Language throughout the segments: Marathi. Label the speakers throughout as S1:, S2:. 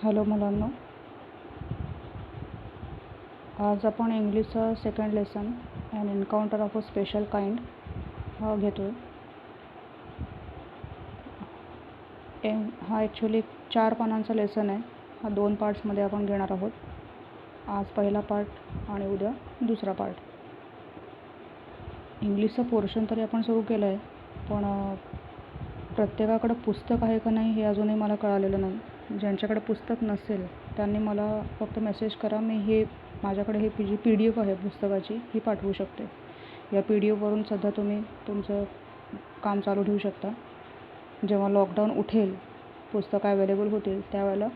S1: हॅलो मुलांनो, आज आपण इंग्लिशचा second lesson an encounter of a special kind हा घेतो. हा ॲक्च्युली 4 पानांचा लेसन आहे. हा 2 पार्ट्समध्ये आपण घेणार आहोत. आज पहिला पार्ट आणि उद्या दुसरा पार्ट. इंग्लिशचा पोर्शन तरी आपण सुरू केलं आहे, पण प्रत्येकाकडं पुस्तक आहे का नाही हे अजूनही मला कळालेलं नाही. ज्यांच्याकडे पुस्तक नसेल त्यांनी मला फक्त मेसेज करा. मी माझ्याकडे ही जी PDF आहे पुस्तकाची ही पाठवू शकते. या PDF वरून सध्या तुम्ही तुमचं काम चालू ठेवू शकता. जेव्हा लॉकडाऊन उठेल, पुस्तकं अवेलेबल होतील त्यावेळेला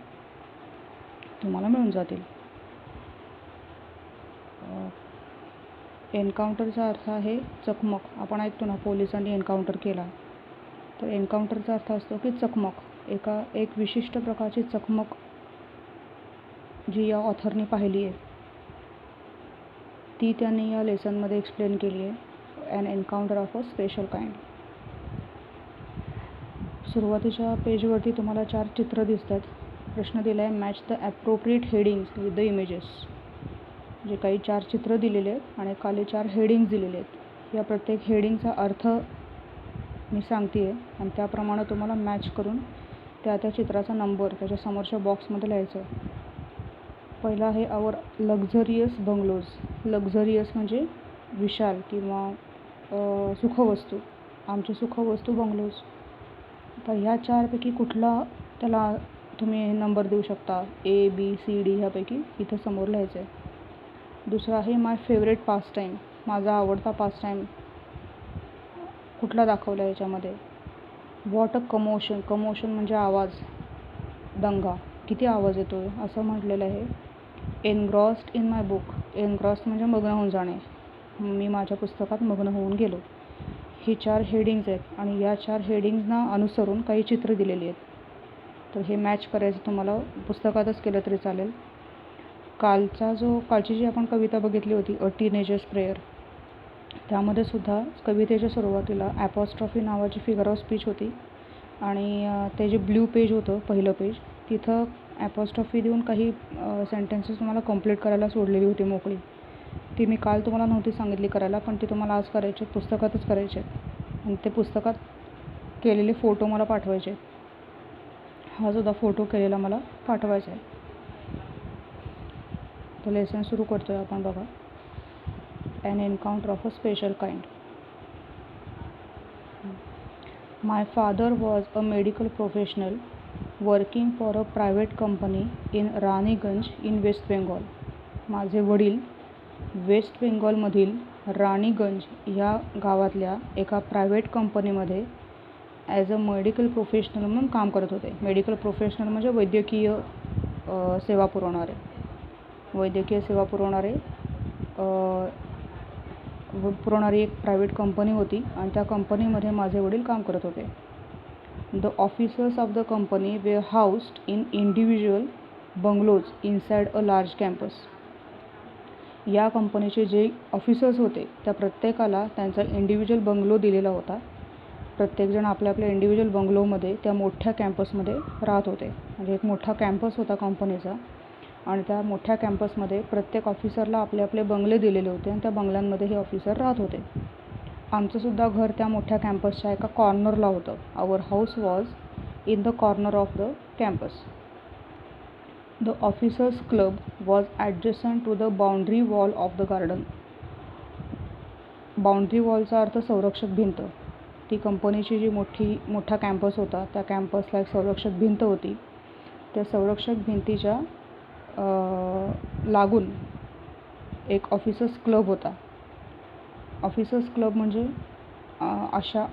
S1: तुम्हाला मिळून जातील. एन्काउंटरचा अर्थ आहे चकमक. आपण ऐकतो ना, पोलिसांनी एन्काउंटर केला. तर एन्काउंटरचा अर्थ असतो की चकमक. एक विशिष्ट प्रकारची चकमक जी या ऑथरनी पाहिली आहे ती त्यांनी या लेसनमध्ये एक्सप्लेन केली आहे. An encounter of a special kind. सुरुवातीच्या पेजवरती तुम्हाला 4 चित्र दिसतात. प्रश्न दिला आहे, match the appropriate headings with the images. जे काही 4 चित्र दिलेले आहेत आणि खाली 4 हेडिंग्स दिलेले आहेत. या प्रत्येक हेडिंगचा अर्थ मी सांगते आहे आणि त्याप्रमाणे तुम्हाला मॅच करून त्या चित्राचा नंबर त्याच्या समोरच्या बॉक्समध्ये लिहायचं. पहिला आहे आवर लक्झरियस बंगलोज. लक्झरियस म्हणजे विशाल किंवा सुखवस्तू. आमचे सुखवस्तू बंगलोज. तर ह्या 4पैकी कुठला त्याला तुम्ही नंबर देऊ शकता. ABCD ह्यापैकी इथं समोर लिहायचं आहे. दुसरा आहे माय फेवरेट पास टाईम. माझा आवडता पास टाईम कुठला दाखवला आहे याच्यामध्ये. What a commotion. कमोशन म्हणजे आवाज, दंगा, किती आवाज येतो असं म्हटलेलं आहे. Engrossed in my book. Engrossed म्हणजे मग्न होऊन जाणे. मी माझ्या पुस्तकात मग्न होऊन गेलो. ही 4 हेडिंग्ज आहेत आणि या 4 हेडिंग्जना अनुसरून काही चित्र दिलेली आहेत. तर हे मॅच करायचं तुम्हाला पुस्तकातच केलं तरी चालेल. कालची जी आपण कविता बघितली होती, अ टीनेजर्स प्रेयर, त्यामध्ये सुद्धा कवितेच्या सुरुवातीला ॲपॉस्ट्रॉफी नावाची फिगर ऑफ स्पीच होती आणि ते जे ब्ल्यू पेज होतं, पहिलं पेज, तिथं ॲपॉस्ट्रॉफी देऊन काही सेंटेन्सेस तुम्हाला कंप्लीट करायला सोडलेली होती मोकळी. ती मी काल तुम्हाला नव्हती सांगितली करायला, पण ती तुम्हाला आज करायची आहेत. पुस्तकातच करायचे आहेत आणि ते पुस्तकात केलेले फोटो मला पाठवायचे आहेत. हा सुद्धा फोटो केलेला मला पाठवायचा आहे. तर लेसन सुरू करतो आहे आपण. बघा, an encounter of a special kind. My father was a medical professional working for a private company in Raniganj in West Bengal. माझे वडील वेस्ट बेंगॉलमधील राणीगंज ह्या गावातल्या एका प्रायव्हेट कंपनीमध्ये ॲज अ मेडिकल प्रोफेशनल म्हणून काम करत होते. मेडिकल प्रोफेशनल म्हणजे वैद्यकीय सेवा पुरवणारे. वैद्यकीय सेवा पुरवणारी एक प्रायव्हेट कंपनी होती आणि त्या कंपनीमध्ये माझे वडील काम करत होते. The officers of the company were housed in individual bungalows inside a large campus. या कंपनीचे जे ऑफिसर्स होते त्या प्रत्येकाला त्यांचा इंडिव्हिज्युअल बंगलो दिलेला होता. प्रत्येकजण आपल्या इंडिव्हिज्युअल बंगलोमध्ये त्या मोठ्या कॅम्पसमध्ये राहत होते. म्हणजे एक मोठा कॅम्पस होता कंपनीचा आणि त्या मोठ्या कॅम्पसमध्ये प्रत्येक ऑफिसरला आपले बंगले दिलेले होते आणि त्या बंगल्यांमध्ये हे ऑफिसर राहत होते. आमचंसुद्धा घर त्या मोठ्या कॅम्पसच्या एका कॉर्नरला होतं. Our house was in the corner of the campus. The officers club was adjacent to the boundary wall of the garden. Boundary वॉलचा अर्थ संरक्षक भिंत. ती कंपनीची जी मोठा कॅम्पस होता त्या कॅम्पसला एक संरक्षक भिंत होती. त्या संरक्षक भिंतीच्या लागून एक ऑफिसर्स क्लब होता. ऑफिसर्स क्लब म्हणजे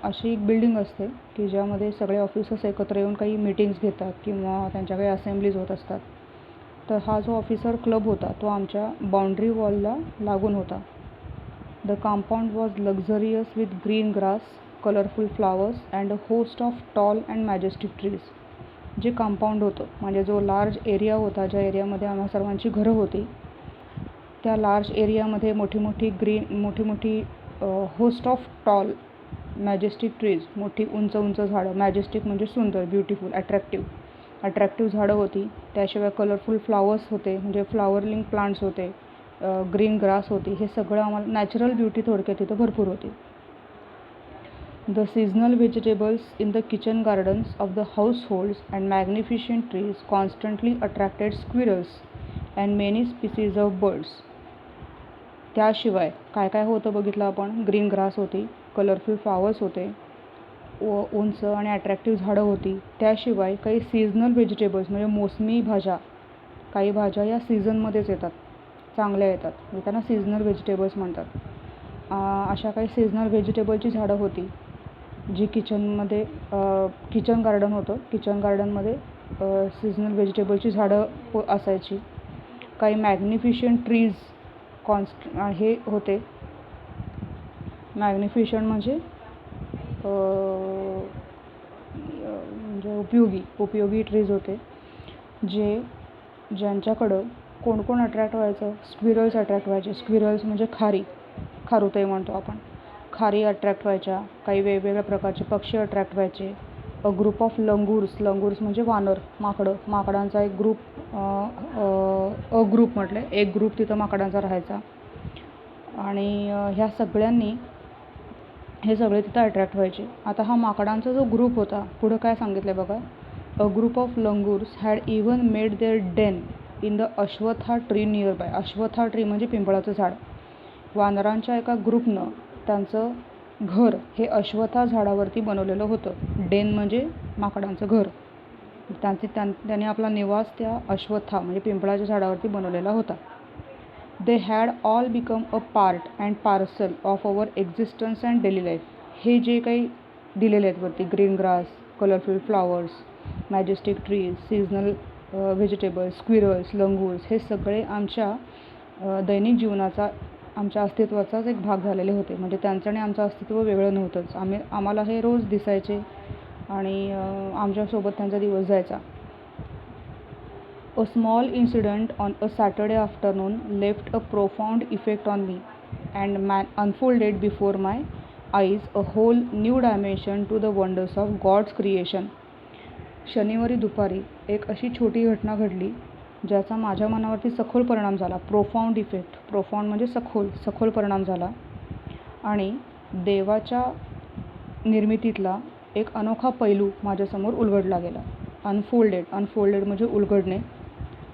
S1: अशी एक बिल्डिंग असते की ज्यामध्ये सगळे ऑफिसर्स एकत्र येऊन काही मीटिंग्स घेतात किंवा त्यांच्या काही असेंब्लीज होत असतात. तर हा जो ऑफिसर क्लब होता तो आमच्या बाउंड्री वॉलला लागून होता. The compound was luxurious with green grass, colourful flowers and a host of tall and majestic trees. जे कंपाऊंड होतं म्हणजे जो लार्ज एरिया होता, ज्या एरियामध्ये आम्हा सर्वांची घरं होती, त्या लार्ज एरियामध्ये मोठी host of tall majestic trees, मोठी उंच झाडं. मॅजेस्टिक म्हणजे सुंदर, ब्युटिफुल, अट्रॅक्टिव्ह. अट्रॅक्टिव्ह झाडं होती, त्याशिवाय कलरफुल फ्लावर्स होते, म्हणजे फ्लॉवरिंग प्लांट्स होते, ग्रीन ग्रास होती. हे सगळं आम्हाला नॅचरल ब्युटी थोडक्यात तिथं भरपूर होती. The seasonal vegetables in the kitchen gardens of the households and magnificent trees constantly attracted squirrels and many species of birds. त्याशिवाय काय काय होतं बघितलं आपण. ग्रीन ग्रास होती, कलरफुल फ्लॉवर्स होते, उंच आणि अट्रॅक्टिव्ह झाडं होती. त्याशिवाय काही सीझनल व्हेजिटेबल्स म्हणजे मोसमी भाज्या, काही भाज्या या सीझनमध्येच येतात, चांगल्या येतात, म्हणजे त्यांना सीझनल व्हेजिटेबल्स म्हणतात. अशा काही सीझनल व्हेजिटेबलची झाडं होती जी किचनमध्ये किचन गार्डन होतं, किचन गार्डनमध्ये सीझनल व्हेजिटेबलची झाडं असायची. काही मॅग्निफिशंट ट्रीज हे होते. मॅग्निफिशंट म्हणजे उपयोगी ट्रीज होते, ज्यांच्याकडं कोण कोण अट्रॅक्ट व्हायचं. स्क्विरल्स अट्रॅक्ट व्हायचे. स्क्विरल्स म्हणजे खारुताई म्हणतो आपण. खारी अट्रॅक्ट व्हायच्या. काही वेगवेगळ्या प्रकारचे पक्षी अट्रॅक्ट व्हायचे. अ ग्रुप ऑफ लंगूर्स म्हणजे वानर, माकडांचा एक ग्रुप, ग्रुप म्हटलं, एक ग्रुप तिथं माकडांचा राहायचा. आणि ह्या सगळ्यांनी हे सगळे तिथं अट्रॅक्ट व्हायचे. आता हा माकडांचा जो ग्रुप होता, पुढं काय सांगितलं बघा. A group of langurs had even made their den in the Ashwattha tree nearby. Ashwattha tree म्हणजे पिंपळाचं झाड. वानरांच्या एका ग्रुपनं त्यांचं घर हे अश्वत्था झाडावरती बनवलेलं होतं. डेन म्हणजे माकडांचं घर. त्यांनी आपला निवास त्या अश्वत्था म्हणजे पिंपळाच्या झाडावरती बनवलेला होता. They had all become a part and parcel of our existence and daily life. हे जे काही दिलेले आहेत वरती, green grass, colourful flowers, majestic trees, seasonal vegetables, squirrels, langurs, हे सगळे आमच्या दैनिक जीवनाचा, आमच्या अस्तित्वाचाच एक भाग झालेले होते. म्हणजे त्यांचं आणि आमचं अस्तित्व वेगळं नव्हतंच. आम्हाला हे रोज दिसायचे आणि आमच्यासोबत त्यांचा दिवस जायचा. A small incident on a Saturday afternoon left a profound effect on me and unfolded before my eyes a whole new dimension to the wonders of God's creation. शनिवारी दुपारी एक अशी छोटी घटना घडली ज्याचा माझ्या मनावरती सखोल परिणाम झाला. प्रोफाऊंड इफेक्ट, प्रोफाऊंड म्हणजे सखोल परिणाम झाला. आणि देवाच्या निर्मितीतला एक अनोखा पैलू माझ्यासमोर उलगडला गेला. अनफोल्डेड म्हणजे उलगडणे.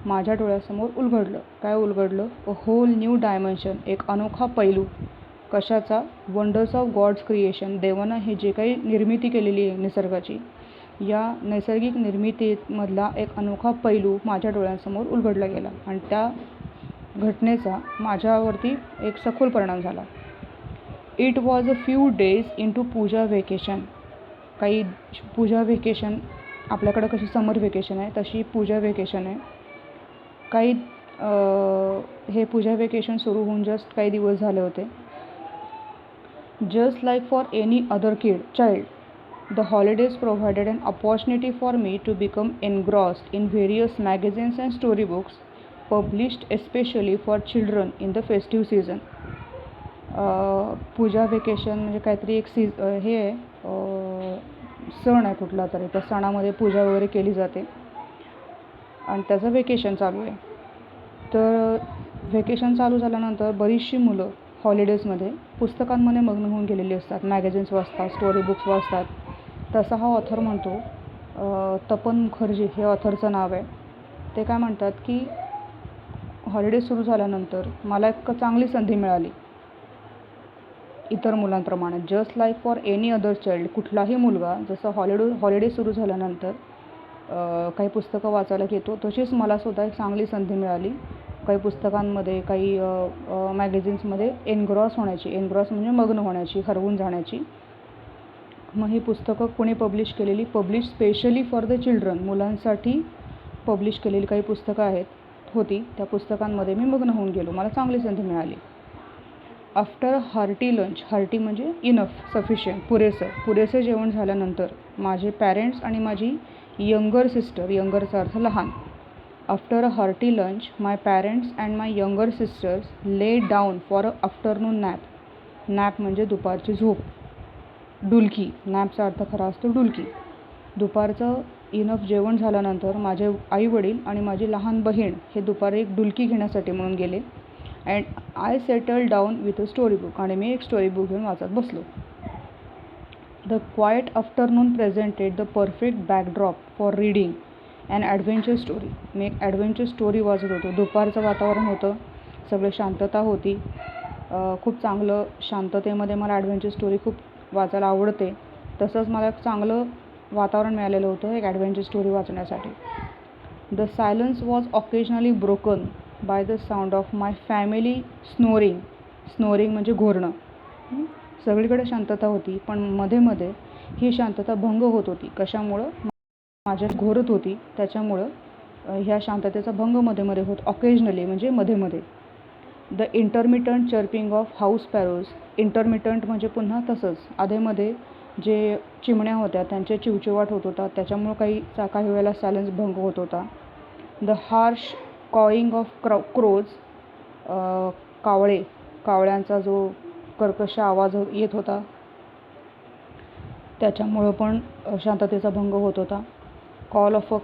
S1: माझ्या डोळ्यासमोर उलगडलं. काय उलगडलं? अ होल न्यू डायमेन्शन, एक अनोखा पैलू. कशाचा? Wonders of God's creation. देवानं हे जे काही निर्मिती केलेली आहे निसर्गाची, या नैसर्गिक निर्मितीमधला एक अनोखा पैलू माझ्या डोळ्यांसमोर उलगडला गेला आणि त्या घटनेचा माझ्यावरती एक सखोल परिणाम झाला. It was a few days into Puja vacation. काही पूजा व्हेकेशन, आपल्याकडं कशी समर व्हेकेशन आहे तशी पूजा व्हेकेशन आहे. हे पूजा व्हेकेशन सुरू होऊन जस्ट काही दिवस झाले होते. Just like for any other child, the holidays provided an opportunity for me to become engrossed in various magazines and storybooks published especially for children in the festive season. Puja vacation म्हणजे काहीतरी एक हे आहे, सण आहे कुठला तरी. त्या सणामध्ये पूजा वगैरे केली जाते आणि त्याचं व्हेकेशन चालू आहे. तर व्हेकेशन चालू झाल्यानंतर बरीचशी मुलं हॉलिडेजमध्ये पुस्तकांमध्ये मग्न होऊन गेलेली असतात. मॅगझिन्स वाचतात, स्टोरी बुक्स वाचतात. तसा हा ऑथर म्हणतो, तपन मुखर्जी हे ऑथरचं नाव आहे. ते काय म्हणतात की हॉलिडेज सुरू झाल्यानंतर मला एक चांगली संधी मिळाली इतर मुलांप्रमाणे. Just like for any other child, कुठलाही मुलगा जसं हॉलिडेज सुरू झाल्यानंतर काही पुस्तकं वाचायला घेतो, तशीच मलासुद्धा एक चांगली संधी मिळाली काही पुस्तकांमध्ये, काही मॅगझिन्समध्ये एनग्रॉस म्हणजे मग्न होण्याची, हरवून जाण्याची. मग ही पुस्तकं कोणी publish specially for the children, मुलांसाठी पब्लिश केलेली काही पुस्तकं होती. त्या पुस्तकांमध्ये मी मग्न होऊन गेलो. मला चांगली संधी मिळाली. आफ्टर हार्टी लंच, हार्टी म्हणजे इनफ, सफिशियंट, पुरेसं जेवण झाल्यानंतर माझे पॅरेंट्स आणि माझी यंगर सिस्टर, यंगरचा अर्थ लहान. After a hearty lunch my parents and my younger sisters lay down for a afternoon nap. Nap म्हणजे दुपारची झोप. डुलकी, नॅपचा अर्थ खरा असतो डुलकी. दुपारचं इनफ जेवण झाल्यानंतर माझे आईवडील आणि माझी लहान बहीण हे दुपारी एक डुलकी घेण्यासाठी म्हणून गेले. And I settle down with a story book, आणि मी एक स्टोरी बुक घेऊन वाचत बसलो. The quiet afternoon presented the perfect backdrop for reading and adventure story. मी एक ॲडव्हेंचर स्टोरी वाचत होतो. दुपारचं वातावरण होतं, सगळं शांतता होती. खूप चांगलं शांततेमध्ये मला ॲडव्हेंचर स्टोरी खूप वाचायला आवडते. तसंच मला एक चांगलं वातावरण मिळालेलं होतं एक ॲडव्हेंचर स्टोरी वाचण्यासाठी. The silence was occasionally broken by the sound of my family snoring. Snoring म्हणजे घोरणं. सगळीकडे शांतता होती, पण मध्ये मध्ये ही शांतता भंग होत होती. कशामुळं? माझ्या घोरत होती त्याच्यामुळं ह्या शांततेचा भंग मध्ये मध्ये होत. ऑकेजनली म्हणजे मध्ये मध्ये. The intermittent chirping of house sparrows. Intermittent म्हणजे पुन्हा तसंच अधेमध्ये जे चिमण्या होत्या त्यांचे चिवचिवाट होत होता, त्याच्यामुळं काही वेळेला सायलेन्स भंग होत होता. The harsh cawing of crows. कावळ्यांचा जो कर्कश आवाज येत होता त्याच्यामुळं पण शांततेचा भंग होत होता. Call of a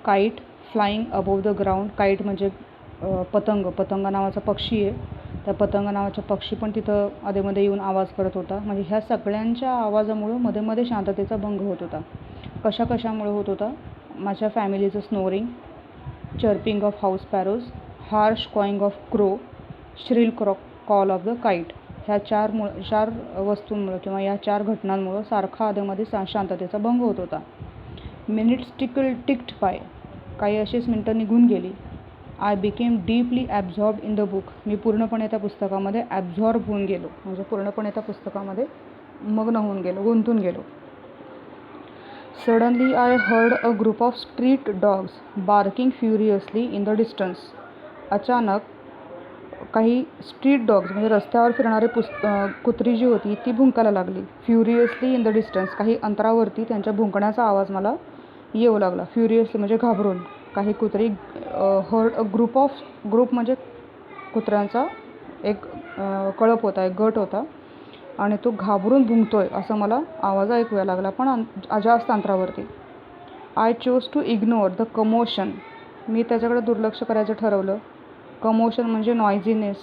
S1: kite flying above the ground. Kite म्हणजे पतंग नावाचा पक्षी आहे. त्या पतंग नावाचा पक्षी पण तिथं अधेमध्ये येऊन आवाज करत होता. म्हणजे ह्या सगळ्यांच्या आवाजामुळं मध्ये मध्ये शांततेचा भंग होत होता. कशामुळे होत होता? माझ्या फॅमिलीचं snoring, chirping of house sparrows, harsh cawing of crow, shrill call of the kite. ह्या चार वस्तूंमुळं किंवा या 4 घटनांमुळं सारखा अधेमध्ये शांततेचा भंग होत होता. Minutes ticked by. काही अशीच मिनटं निघून गेली. I became deeply absorb in the book. मी पूर्णपणे त्या पुस्तकामध्ये ॲब्झॉर्ब होऊन गेलो, म्हणजे पूर्णपणे त्या पुस्तकामध्ये मग्न होऊन गेलो, गुंतून गेलो. Suddenly I heard a group of street dogs barking furiously in the distance. अचानक काही स्ट्रीट डॉग्स म्हणजे रस्त्यावर फिरणारे कुत्री जी होती ती भुंकायला लागली. फ्युरियसली इन द डिस्टन्स, काही अंतरावरती त्यांच्या भुंकण्याचा आवाज मला येऊ लागला. फ्युरियसली म्हणजे घाबरून. काही कुत्री हर्ड अ ग्रुप म्हणजे कुत्र्यांचा एक कळप होता, एक गट होता, आणि तो घाबरून भुंकतोय असं मला आवाज ऐकू यायला लागला, पण जास्त अंतरावरती. I chose to ignore the commotion. मी त्याच्याकडे दुर्लक्ष करायचं ठरवलं. कमोशन म्हणजे नॉयझीनेस,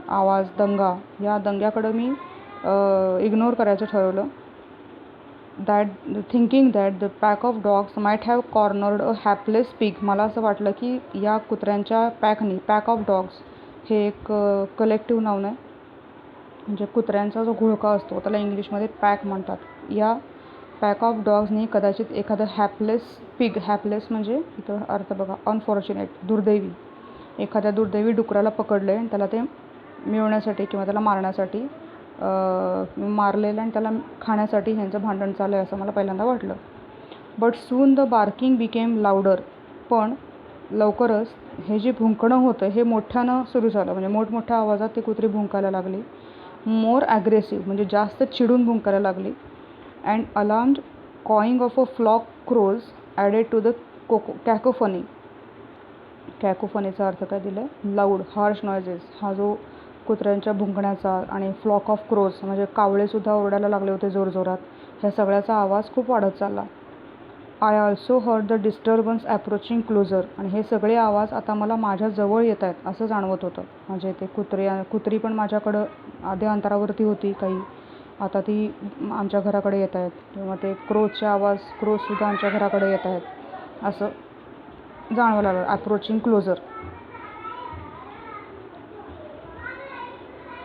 S1: आवाज, दंगा. या दंग्याकडं मी इग्नोर करायचं ठरवलं. Thinking that the pack of dogs might have cornered a hapless pig. मला असं वाटलं की या कुत्र्यांच्या पॅक ऑफ डॉग्स हे एक कलेक्टिव्ह नाऊन आहे, म्हणजे कुत्र्यांचा जो घोळका असतो त्याला इंग्लिशमध्ये पॅक म्हणतात. या पॅक ऑफ डॉग्सनी कदाचित एखादं हॅपलेस म्हणजे इथं अर्थ बघा, अनफॉर्च्युनेट, दुर्दैवी, एखाद्या दुर्दैवी डुकराला पकडलं आहे आणि त्याला ते मिळवण्यासाठी किंवा त्याला मारण्यासाठी मारलेलं आणि त्याला खाण्यासाठी ह्यांचं भांडण चालू आहे असं मला पहिल्यांदा वाटलं. But soon the barking became louder. पण लवकरच हे जे भुंकणं होतं हे मोठ्यानं सुरू झालं, म्हणजे मोठमोठ्या आवाजात ती कुत्री भुंकायला लागली. मोर ॲग्रेसिव्ह म्हणजे जास्त चिडून भुंकायला लागली. And alarmed cawing of a flock crows added to the cacophony. कॅकोफनीचा अर्थ काय दिला आहे? Loud, harsh noises. हा जो कुत्र्यांच्या भुंकण्याचा आणि फ्लॉक ऑफ क्रोज म्हणजे कावळेसुद्धा ओरडायला लागले होते जोरजोरात, ह्या सगळ्याचा आवाज खूप वाढत चालला. I also heard the disturbance approaching closer. आणि हे सगळे आवाज आता मला माझ्या जवळ येत आहेत असं जाणवत होतं. म्हणजे ते कुत्री पण माझ्याकडं आधी अंतरावरती होती काही, आता ती आमच्या घराकडे येत आहेत, किंवा ते क्रोजसुद्धा आमच्या घराकडे येत आहेत असं जाणवायला लागलं. Approaching closer.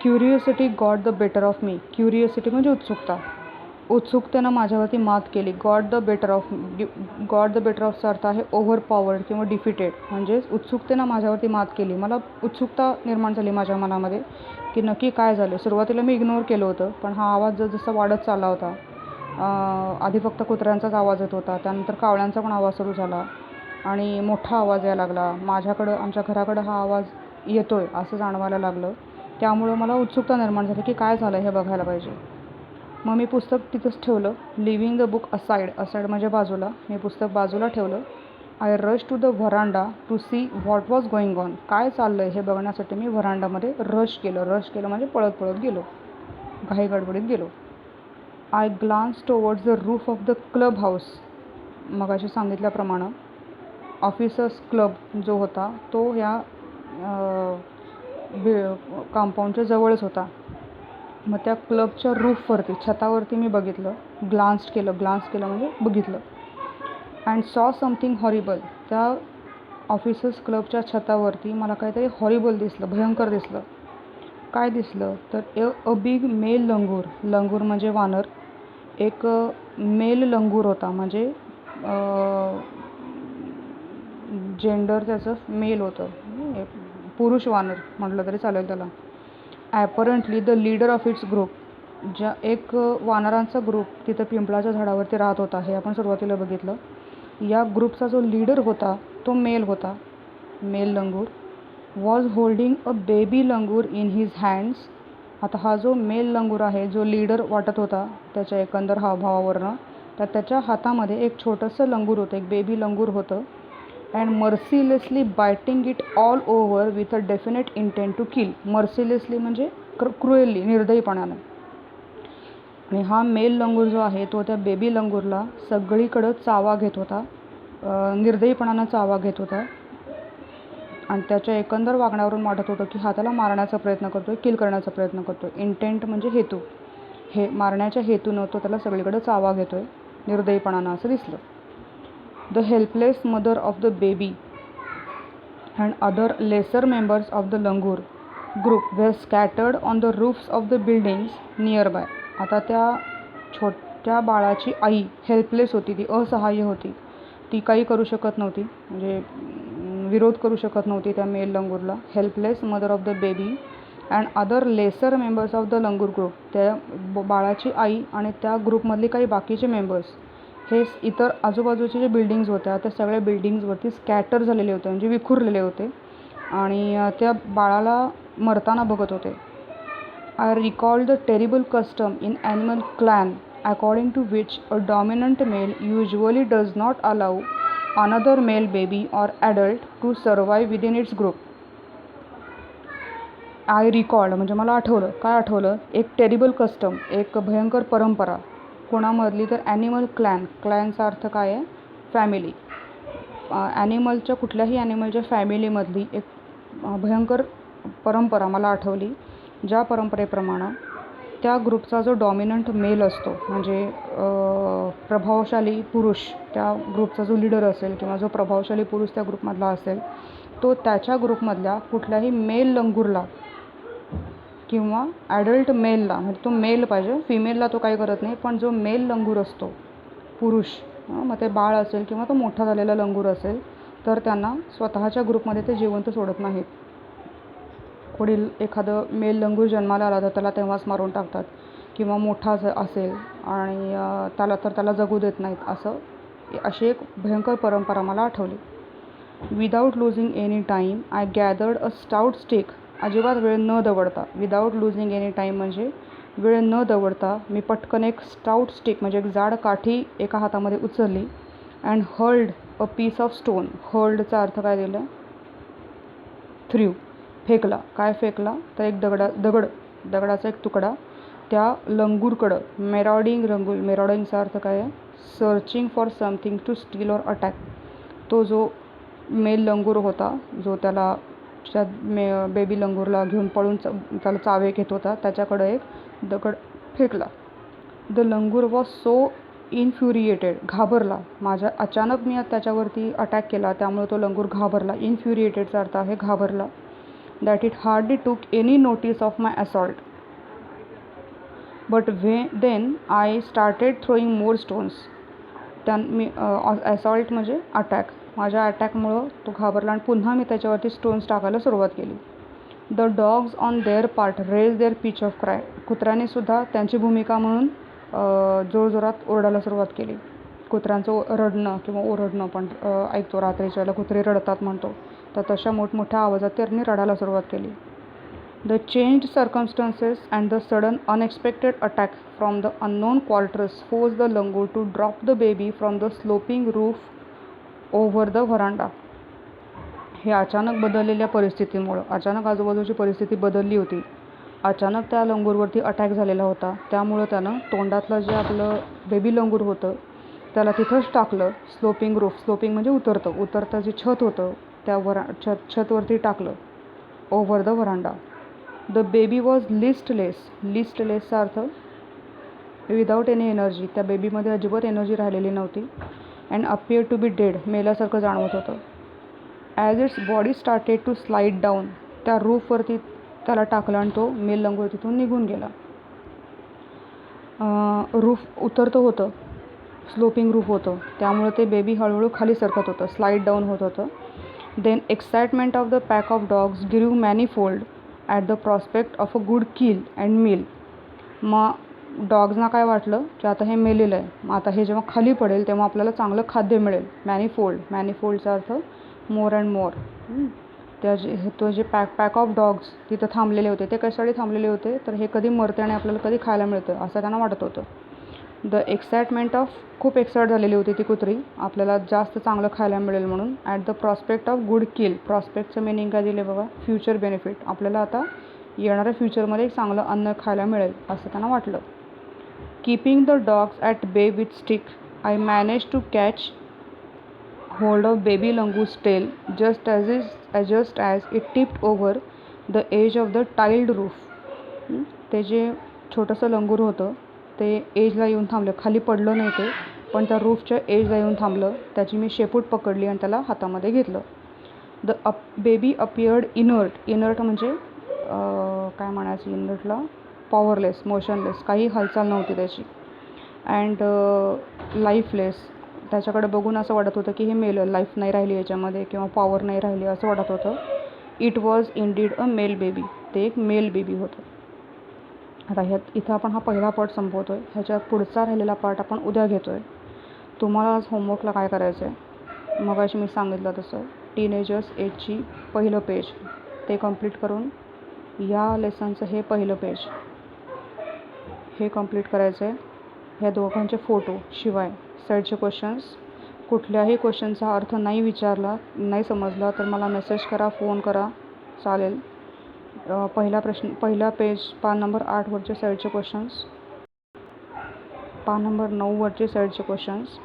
S1: Curiosity got the better of me. Curiosity म्हणजे उत्सुकतेनं माझ्यावरती मात केली. गॉट द बेटर ऑफचा अर्थ आहे ओव्हरपॉवर्ड किंवा डिफिटेड. म्हणजेच उत्सुकतेनं माझ्यावरती मात केली. मला उत्सुकता निर्माण झाली माझ्या मनामध्ये की नक्की काय झालं. सुरुवातीला मी इग्नोर केलं होतं, पण हा आवाज जसा वाढत चालला होता. आधी फक्त कुत्र्यांचाच आवाज येत होता, त्यानंतर कावळ्यांचा पण आवाज सुरू झाला आणि मोठा आवाज यायला लागला. आमच्या घराकडं हा आवाज येतोय असं जाणवायला लागलं. त्यामुळं मला उत्सुकता निर्माण झाली की काय झालं हे बघायला पाहिजे. मग मी पुस्तक तिथंच ठेवलं. लिव्हिंग द बुक असाईड म्हणजे बाजूला. मी पुस्तक बाजूला ठेवलं. I rush to the veranda to see what was going on. काय चाललं आहे हे बघण्यासाठी मी व्हरांडामध्ये रश केलं म्हणजे पळत गेलो, घाई गडबडीत गेलो. I glance towards the roof of the club house. मगाशी सांगितल्याप्रमाणे ऑफिसर्स क्लब जो होता तो ह्या कंपाऊंडच्या जवळच होता. मग त्या क्लबच्या रूफवरती, छतावरती मी बघितलं, ग्लान्स केलं म्हणजे बघितलं. अँड सॉ समथिंग हॉरिबल. त्या ऑफिसर्स क्लबच्या छतावरती मला काहीतरी हॉरिबल दिसलं, भयंकर दिसलं. काय दिसलं तर अ बिग मेल लंगूर म्हणजे वानर. एक मेल लंगूर होता, म्हणजे जेंडर त्याचं मेल होतं, पुरुष वानर म्हटलं तरी चालेल त्याला. Apparently the leader of its group. एक वानरांचा ग्रुप तिथं पिंपळाच्या झाडावरती राहत होता, हे आपण सुरुवातीला बघितलं. या ग्रुपचा जो लीडर होता तो मेल होता, male langur. Was holding a baby langur in his hands. आता हा जो मेल लंगूर आहे, जो लीडर वाटत होता त्याच्या एकंदर हावभावावरनं, तर त्याच्या हातामध्ये एक छोटंसं लंगूर होतं, एक बेबी लंगूर होतं. And mercilessly biting it all over with a definite intent to kill. Mercilessly म्हणजे क्रुएली, निर्दयीपणानं. आणि हा मेल लंगूर जो आहे तो त्या बेबी लंगूरला सगळीकडं चावा घेत होता, निर्दयीपणानं चावा घेत होता. आणि त्याच्या एकंदर वागण्यावरून वाटत होतं की हा त्याला मारण्याचा प्रयत्न करतो आहे, किल करण्याचा प्रयत्न करतो आहे. इंटेंट म्हणजे हेतू, हे मारण्याच्या हेतूनं तो त्याला सगळीकडे चावा घेतो आहे निर्दयीपणानं, असं दिसलं. The helpless mother of the baby and other lesser members of the langur group were scattered on the roofs of the buildings nearby. आता त्या छोट्या बाळाची आई हेल्पलेस होती, ती असहाय्य होती, ती काही करू शकत नव्हती, म्हणजे विरोध करू शकत नव्हती त्या मेल लंगूरला. Helpless mother of the baby and other lesser members of the langur group. त्या बाळाची आई आणि त्या ग्रुपमधली काही बाकीचे मेंबर्स हे इतर आजूबाजूचे जे बिल्डिंग्ज होत्या त्या सगळ्या बिल्डिंग्जवरती स्कॅटर झालेले होते, म्हणजे विखुरलेले होते आणि त्या बाळाला मरताना बघत होते. I recall the terrible custom in animal clan according to which a dominant male usually does not allow another male baby or adult to survive within its group. I recalled म्हणजे मला आठवलं. काय आठवलं? एक टेरिबल कस्टम, एक भयंकर परंपरा. कोणामधली? तर ॲनिमल क्लॅन. क्लॅनचा अर्थ काय आहे? फॅमिली. ॲनिमलच्या, कुठल्याही ॲनिमलच्या फॅमिलीमधली एक भयंकर परंपरा मला आठवली, ज्या परंपरेप्रमाणे त्या ग्रुपचा जो डॉमिनंट मेल असतो, म्हणजे प्रभावशाली पुरुष, त्या ग्रुपचा जो लीडर असेल किंवा जो प्रभावशाली पुरुष त्या ग्रुपमधला असेल, तो त्याच्या ग्रुपमधल्या कुठल्याही मेल लंगूरला किंवा ॲडल्ट मेलला, म्हणजे तो मेल पाहिजे, फिमेलला तो काही करत नाही, पण जो मेल लंगूर असतो पुरुष, मग ते बाळ असेल किंवा तो मोठा झालेला लंगूर असेल, तर त्यांना स्वतःच्या ग्रुपमध्ये ते जिवंत सोडत नाहीत. कोणी एखादं मेल लंगूर जन्माला आला तर त्याला तेव्हाच मारून टाकतात, किंवा मोठा असेल आणि त्याला जगू देत नाहीत. अशी एक भयंकर परंपरा मला आठवली. Without losing any time I gathered a stout stick. अजिबात वेळ न दवडता, विदाऊट लुझिंग एनी टाईम म्हणजे वेळ न दवडता मी पटकन एक स्टाउट स्टिक म्हणजे एक जाड काठी एका हातामध्ये उचलली. And hurled a piece of stone. हर्ल्डचा अर्थ काय दिला? थ्रू, फेकला. काय फेकला? तर एक दगडाचा एक तुकडा त्या लंगूरकडं. मेरॉडिंगचा अर्थ काय आहे? Searching for something to steal or attack. तो जो मेल लंगूर होता, जो त्याला बेबी लंगूरला घेऊन पळून त्याला चावे घेत होता, त्याच्याकडं एक दगड फेकला. The langur was so infuriated. घाबरला. अचानक मी त्याच्यावरती अटॅक केला, त्यामुळे तो लंगूर घाबरला. इन्फ्युरिएटेडचा अर्थ आहे घाबरला. That it hardly took any notice of my assault. But then I started throwing more stones. Assault म्हणजे अटॅक. माझ्या अटॅकमुळं तो घाबरला आणि पुन्हा मी त्याच्यावरती स्टोन्स टाकायला सुरुवात केली. The dogs on their part raise their pitch of cry. कुत्र्यांनी सुद्धा त्यांची भूमिका म्हणून जोरजोरात ओरडायला सुरुवात केली. कुत्र्यांचं रडणं किंवा ओरडणं पण ऐकतो रात्रीच्या वेळेला, कुत्रे रडतात म्हणतो, तर तशा मोठमोठ्या आवाजात त्यांनी रडायला सुरुवात केली. The changed circumstances and the sudden unexpected attack from the unknown quarters force the langur to drop the baby from the sloping roof over the veranda. हे अचानक बदललेल्या परिस्थितीमुळं, अचानक आजूबाजूची परिस्थिती बदलली होती, अचानक त्या लंगूरवरती अटॅक झालेला होता, त्यामुळं त्यानं तोंडातलं जे आपलं बेबी लंगूर होतं त्याला तिथंच टाकलं. स्लोपिंग रूफ, स्लोपिंग म्हणजे उतरतं जे छत होतं त्या छतवरती टाकलं. Over the veranda. The baby was लिस्टलेसचा अर्थ विदाऊट एनी एनर्जी. त्या बेबीमध्ये अजिबात एनर्जी राहिलेली नव्हती. And appear to be dead, मेल्यासारखं जाणवत होतं. As its body started to slide down, त्या रूफवरती त्याला टाकलं आणि तो मेल लंगूर तिथून निघून गेला. रूफ उतरतं होतं, स्लोपिंग रूफ होतं, त्यामुळे ते बेबी हळूहळू खाली सरकत होतं, स्लाईड डाऊन होत होतं. Then excitement of the pack of dogs grew manifold at the prospect of a good kill and meal. मग डॉग्सना काय वाटलं की आता हे मेलेलं आहे, मग आता हे जेव्हा खाली पडेल तेव्हा आपल्याला चांगलं खाद्य मिळेल. मॅनीफोल्डचा अर्थ मोर अँड मोर. तो जे पॅक ऑफ डॉग्स तिथं थांबलेले होते, ते कशासाठी थांबलेले होते तर हे कधी मरते आणि आपल्याला कधी खायला मिळतं असं त्यांना वाटत होतं. द एक्साइटमेंट ऑफ, खूप एक्साइट झालेली होती ती कुत्री, आपल्याला जास्त चांगलं खायला मिळेल म्हणून. At the prospect of good kill, प्रॉस्पेक्टचं मिनिंग काय दिले बघा, फ्युचर बेनिफिट, आपल्याला आता येणाऱ्या फ्युचरमध्ये एक चांगलं अन्न खायला मिळेल असं त्यांना वाटलं. Keeping the dogs at bay with stick, I manage to catch hold of baby langur's tail just as it tipped over the edge of the tiled roof. ते जे छोटंसं लंगूर होतं ते एजला येऊन थांबलं, खाली पडलं नाही ते, पण त्या रूफच्या एजला येऊन थांबलं. त्याची मी शेपूट पकडली आणि त्याला हातामध्ये घेतलं. द बेबी अपियर्ड इनर्ट म्हणजे काय म्हणायचं इनर्टला, पॉवरलेस, मोशनलेस, काही हालचाल नव्हती त्याची. अँड लाईफलेस, त्याच्याकडे बघून असं वाटत होतं की हे मेलं, लाईफ नाही राहिली याच्यामध्ये किंवा पॉवर नाही राहिली असं वाटत होतं. It was indeed a male baby, ते एक मेल बेबी होतं. आता इथं आपण हा पहिला पार्ट संपवतो आहे. ह्याच्या पुढचा राहिलेला पार्ट आपण उद्या घेतो आहे. तुम्हाला आज होमवर्कला काय करायचं आहे, मगाशी मी सांगितलं तसं टीनेजर्स एजची पहिलं पेज ते कंप्लीट करून या लेसनचं हे पहिलं पेज हे कंप्लीट करायचं आहे. ह्या दोघांचे फोटो शिवाय साईडचे क्वेश्चन्स, कुठल्याही क्वेश्चनचा अर्थ नाही समजला तर मला मेसेज करा, फोन करा, चालेल. पहिला पेज पान नंबर 8 वरचे साईडचे क्वेश्चन्स, पान नंबर 9 वरचे साईडचे क्वेश्चन्स,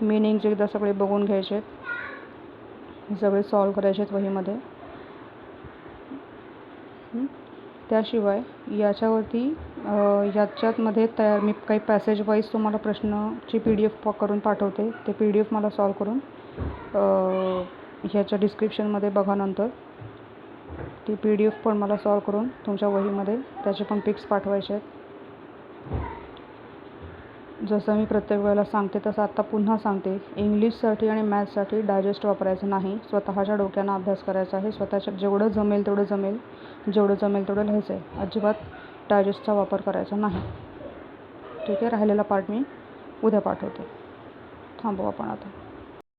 S1: मिनिंग्स एकदा सगळे बघून घ्यायचे आहेत, सगळे सॉल्व करायचे आहेत वहीमध्ये. त्याशिवाय याच्यावरती याच्यामध्ये मी काही पॅसेज वाईज तुम्हाला प्रश्नाची PDF करून पाठवते. ते PDF मला सॉल्व करून ह्याच्या डिस्क्रिप्शनमध्ये बघा. नंतर ती PDF पण मला सॉल्व करून तुमच्या वहीमध्ये त्याचे पण पिक्स पाठवायचे आहेत. जसं मी प्रत्येक वेळेला सांगते तसं आत्ता पुन्हा सांगते, इंग्लिशसाठी आणि मॅथ्ससाठी डायजेस्ट वापरायचं नाही, स्वतःच्या डोक्यानं अभ्यास करायचा आहे. स्वतःच्या जेवढं जमेल तेवढं लिहायचं आहे. अजिबात डायजेस्टचा वापर करायचा नाही. ठीक आहे. राहिलेला पार्ट मी उद्या पाठवते. थांबू आपण आता.